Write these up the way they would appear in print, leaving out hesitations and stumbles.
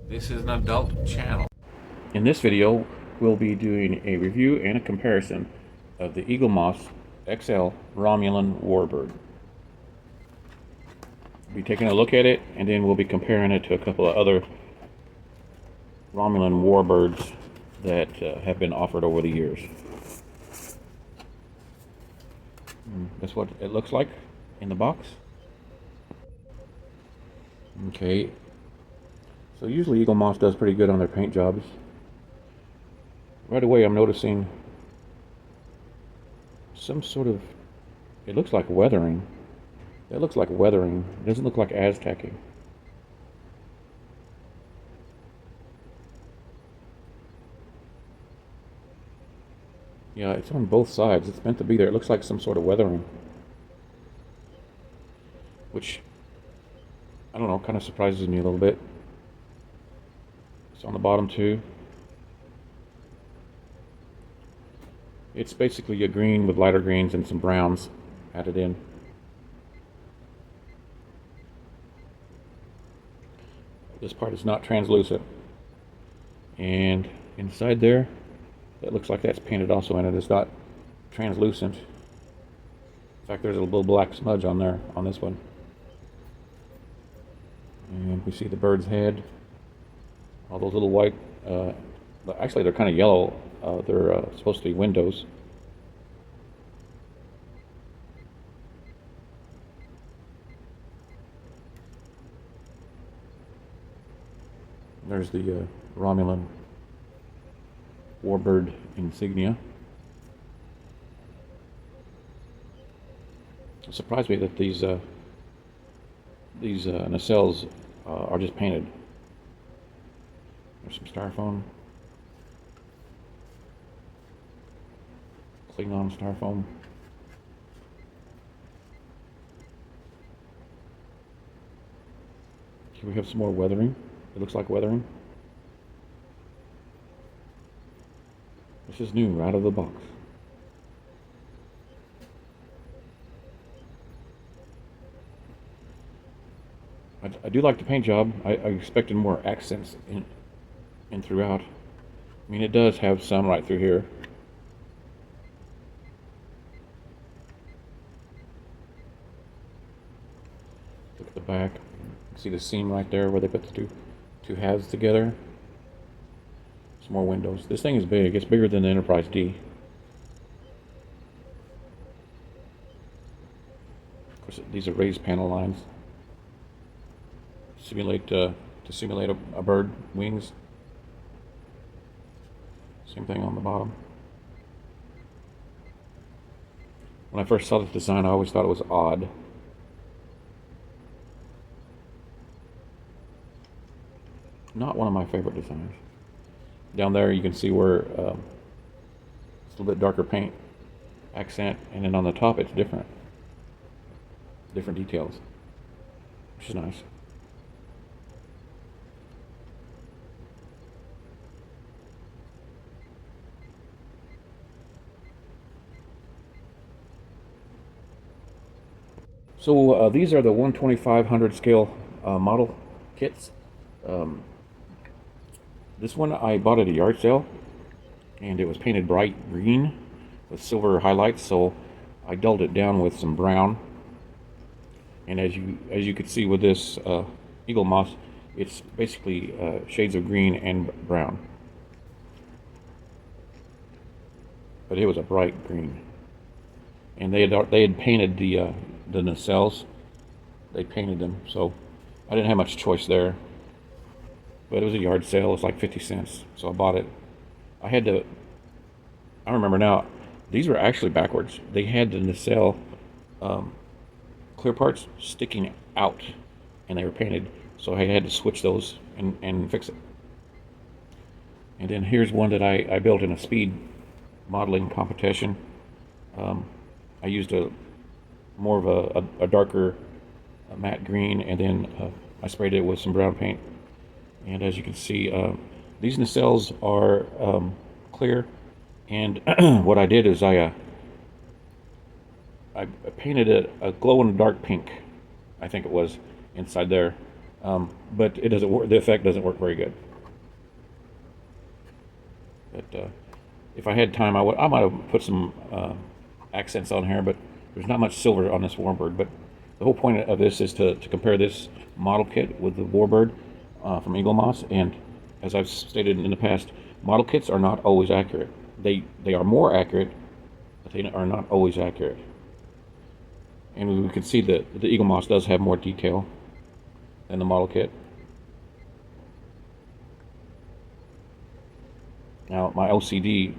This is an adult channel. In this video, we'll be doing a review and a comparison of the Eaglemoss XL Romulan Warbird. We'll be taking a look at it, and then we'll be comparing it to a couple of other Romulan Warbirds that have been offered over the years. That's what it looks like in the box. Okay. So usually Eaglemoss does pretty good on their paint jobs. Right away I'm noticing some sort of, it looks like weathering. It looks like weathering. It doesn't look like Aztecing. Yeah, it's on both sides. It's meant to be there. It looks like some sort of weathering. Which, I don't know, kind of surprises me a little bit. It's on the bottom too. It's basically a green with lighter greens and some browns added in. This part is not translucent. And inside there, it looks like that's painted also in it. It's not translucent. In fact, there's a little black smudge on there, on this one. And we see the bird's head. All those little white, actually they're kind of yellow. They're supposed to be windows. There's the Romulan Warbird insignia. It surprised me that these nacelles are just painted. There's some styrofoam. Klingon styrofoam. Here we have some more weathering. It looks like weathering. This is new, right out of the box. I do like the paint job. I expected more accents in throughout. I mean, it does have some right through here. Look at the back. See the seam right there where they put the two halves together. Some more windows. This thing is big. It's bigger than the Enterprise D. Of course, these are raised panel lines. To simulate a bird wings. Same thing on the bottom. When I first saw this design, I always thought it was odd. Not one of my favorite designs. Down there you can see where it's a little bit darker paint accent, and then on the top it's different details, which is nice. So these are the 1/2500 scale model kits. This one I bought at a yard sale, and it was painted bright green with silver highlights, so I dulled it down with some brown. And as you could see with this Eaglemoss, it's basically shades of green and brown. But it was a bright green. And they had painted the nacelles. They painted them, so I didn't have much choice there. But it was a yard sale. It was like 50 cents, so I bought it. I remember now, these were actually backwards. They had the nacelle clear parts sticking out, and they were painted, so I had to switch those and fix it. And then here's one that I built in a speed modeling competition. I used more of a darker matte green, and then I sprayed it with some brown paint. And as you can see, these nacelles are clear, And what I did is I painted a glow-in-the-dark pink, I think it was, inside there. But it doesn't work. The effect doesn't work very good. But if I had time, I might have put some accents on here. But there's not much silver on this Warbird. But the whole point of this is to compare this model kit with the Warbird from Eaglemoss. And as I've stated in the past, model kits are not always accurate. They are more accurate, but they are not always accurate. And we can see that the Eaglemoss does have more detail than the model kit. Now, my OCD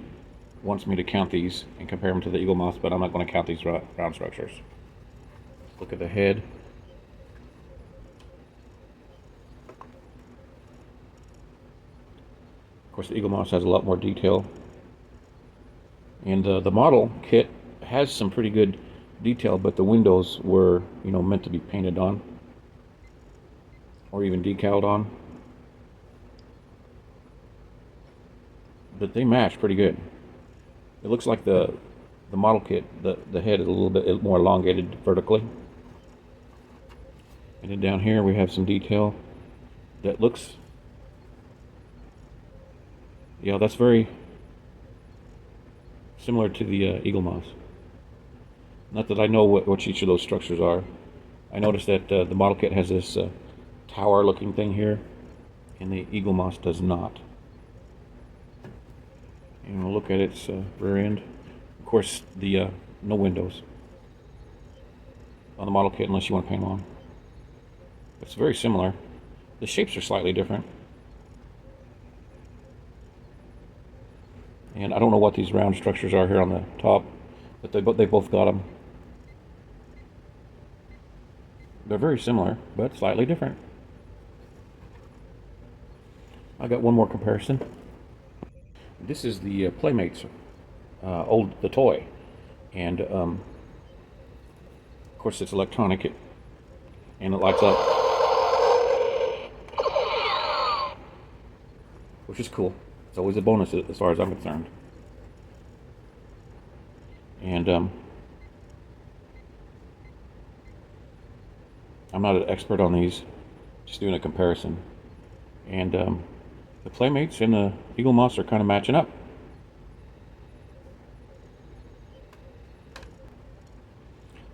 wants me to count these and compare them to the Eaglemoss, but I'm not going to count these round structures. Let's look at the head. Of course, the Eaglemoss has a lot more detail. And the model kit has some pretty good detail, but the windows were, meant to be painted on or even decaled on. But they match pretty good. It looks like the model kit, the head is a little bit more elongated vertically. And then down here we have some detail that looks, yeah, that's very similar to the Eaglemoss. Not that I know what each of those structures are. I noticed that the model kit has this tower looking thing here, and the Eaglemoss does not. And we'll look at its rear end. Of course, the no windows on the model kit unless you want to paint them on. It's very similar. The shapes are slightly different. And I don't know what these round structures are here on the top, but they both got them. They're very similar, but slightly different. I got one more comparison. This is the Playmates, the toy, and of course it's electronic, and it lights up, which is cool. It's always a bonus as far as I'm concerned. And I'm not an expert on these, just doing a comparison. And the Playmates and the Eaglemoss are kind of matching up.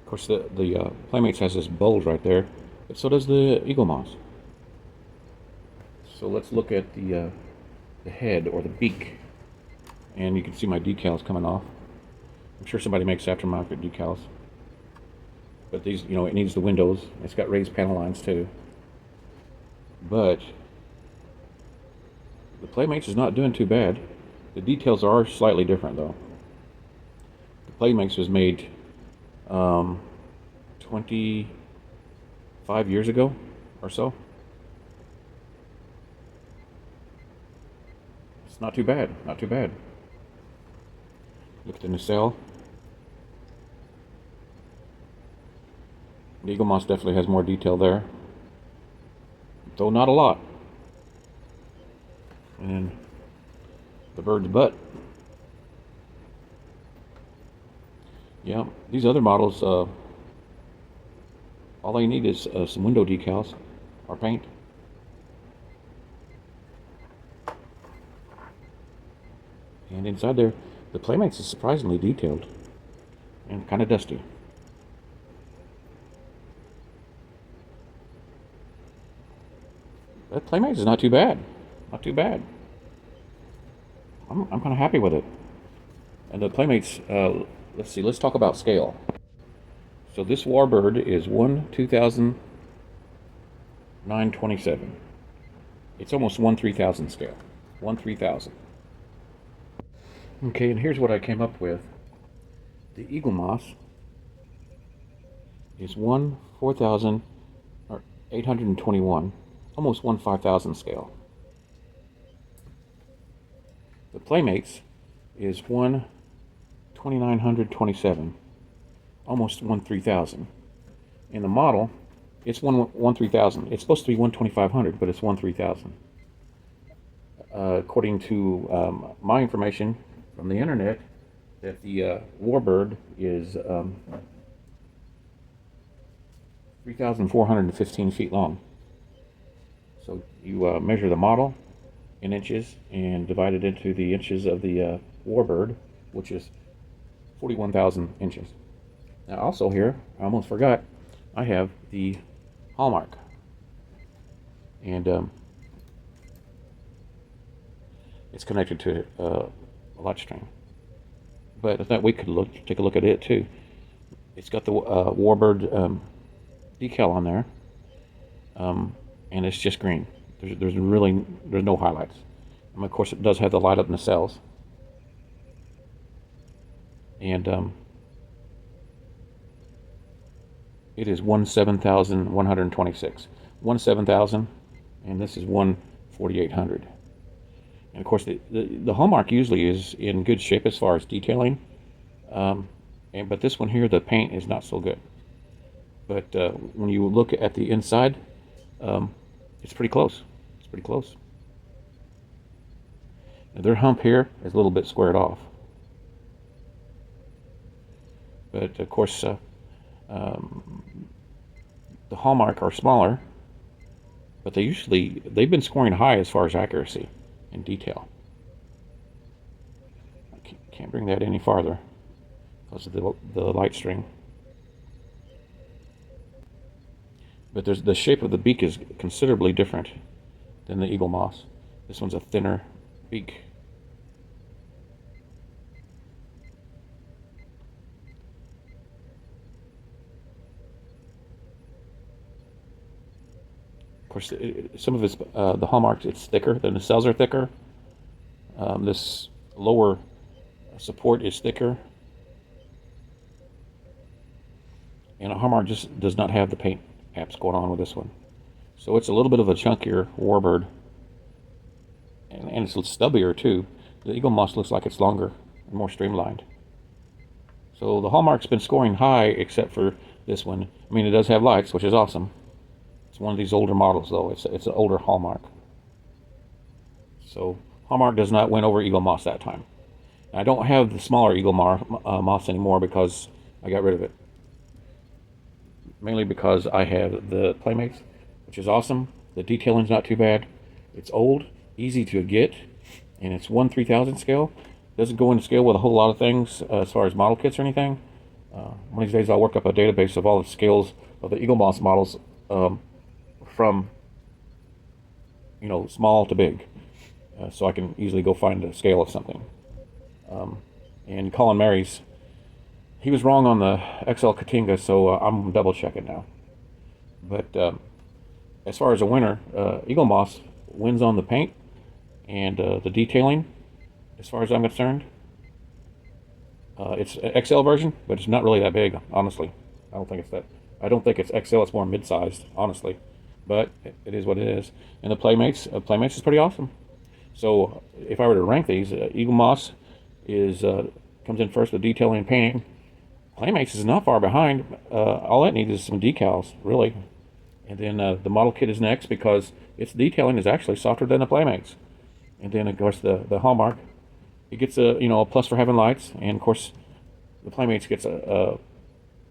Of course, the Playmates has this bulge right there, but so does the Eaglemoss. So let's look at the head or the beak, and you can see my decals coming off. I'm sure somebody makes aftermarket decals, but these, it needs the windows. It's got raised panel lines too. But the Playmates is not doing too bad. The details are slightly different though. The Playmates was made 25 years ago or so. It's not too bad, not too bad. Look at the nacelle. The Eaglemoss definitely has more detail there, though not a lot. And then the bird's butt. Yeah, these other models, all they need is some window decals or paint. And inside there, the Playmates is surprisingly detailed and kind of dusty. That Playmates is not too bad. Not too bad. I'm kind of happy with it. And the Playmates, let's see, let's talk about scale. So this Warbird is 1/2927. It's almost 1/3000 scale. 1/3000. Okay, and here's what I came up with. The Eaglemoss is 1/4821, almost 1/5000 scale. The Playmates is 1/2927, almost 1/3000. In the model, it's 1/3000. It's supposed to be 1/2500, but it's 1/3000. According to my information, from the internet that the Warbird is 3,415 feet long. So you measure the model in inches and divide it into the inches of the Warbird, which is 41,000 inches. Now also here, I almost forgot, I have the Hallmark. And it's connected to a light string. But I thought we could take a look at it too. It's got the Warbird decal on there, and it's just green. There's no highlights. And of course, it does have the light up nacelles, and it is 17,126. 17,000, and this is 1,4,800. And of course, the Hallmark usually is in good shape as far as detailing, but this one here, the paint is not so good. But when you look at the inside, it's pretty close. It's pretty close. Now, their hump here is a little bit squared off. But of course, the Hallmark are smaller, but they've been scoring high as far as accuracy and detail. I can't bring that any farther because of the light string. But the shape of the beak is considerably different than the Eaglemoss. This one's a thinner beak. Of course, some of the Hallmarks, it's thicker. The nacelles are thicker. This lower support is thicker. And a Hallmark just does not have the paint apps going on with this one. So it's a little bit of a chunkier Warbird. And it's stubbier too. The Eaglemoss looks like it's longer and more streamlined. So the Hallmark's been scoring high except for this one. I mean, it does have lights, which is awesome. It's one of these older models though. It's an older Hallmark. So Hallmark does not win over Eaglemoss that time. I don't have the smaller Eaglemoss anymore because I got rid of it. Mainly because I have the Playmates, which is awesome. The detailing's not too bad. It's old, easy to get, and it's 1/3000 scale. Doesn't go into scale with a whole lot of things as far as model kits or anything. One of these days I'll work up a database of all the scales of the Eaglemoss models from small to big, so I can easily go find a scale of something. And Colin Mary's, he was wrong on the XL Katinga, so I'm double checking now. But as far as a winner, Eaglemoss wins on the paint and the detailing, as far as I'm concerned. It's an XL version, but it's not really that big, honestly. I don't think it's XL. It's more mid-sized, honestly. But it is what it is. And the Playmates is pretty awesome. So if I were to rank these, Eaglemoss comes in first with detailing and painting. Playmates is not far behind. All it needs is some decals, really. And then the model kit is next because its detailing is actually softer than the Playmates. And then of course the Hallmark, it gets a plus for having lights, and of course the Playmates gets a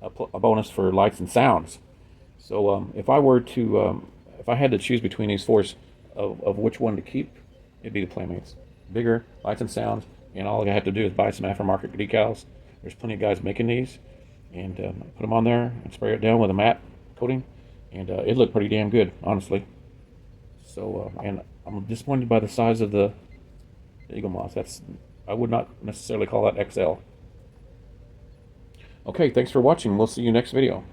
bonus for lights and sounds. So if I had to choose between these four of which one to keep, it'd be the Playmates. Bigger lights and sounds, and all I have to do is buy some aftermarket decals. There's plenty of guys making these, and put them on there and spray it down with a matte coating, and it looked pretty damn good, honestly. So, and I'm disappointed by the size of the Eaglemoss. I would not necessarily call that XL. Okay, thanks for watching. We'll see you next video.